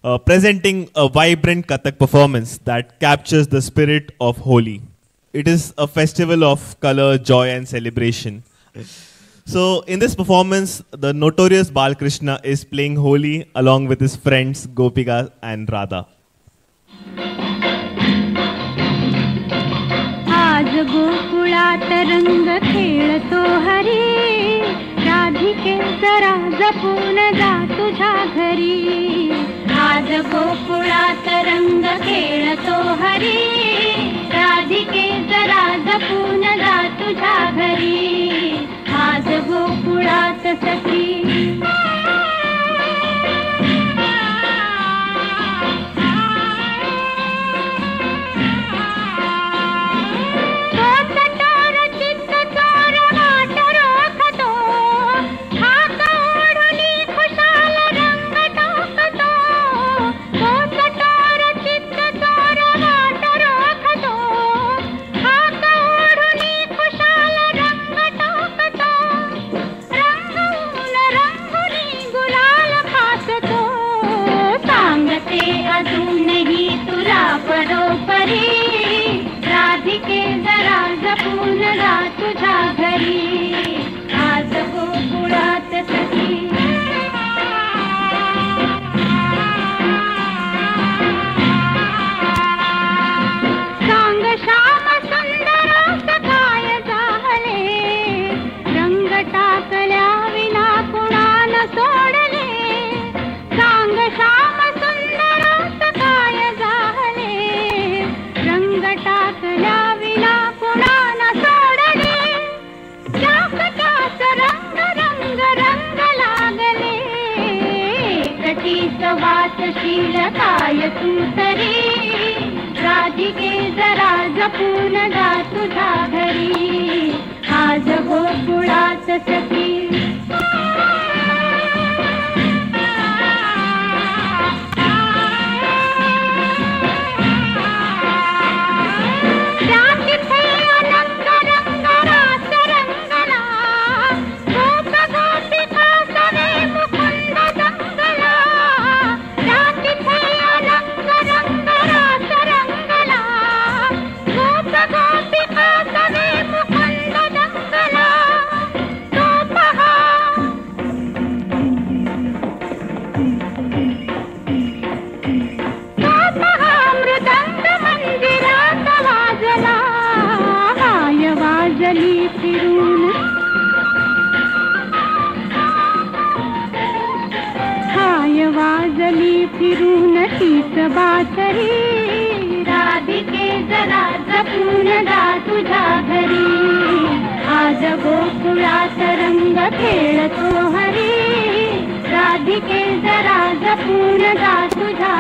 presenting a vibrant Kathak performance that captures the spirit of Holi. It is a festival of color, joy, and celebration. So, in this performance, the notorious Balkrishna is playing Holi along with his friends Gopika and Radha. आज गोकुळात रंग खेळतो हरी, राधिके जरा जपून जा तुझ्या घरी. आज गोकुळात रंग खेळतो हरी, राधिके जरा जपून जा तुझ्या घरी. आज गोकुळात सखी काय तू तरी, राधिके जरा जपून जा तुझ्या घरी. आज गोकुळात सखी फिरून तीच बातरी, राधिके जरा जपून जा तुझ्या घरी. आज गोकुळात रंग खेळतो हरी, राधिके जरा जपून जा तुझ्या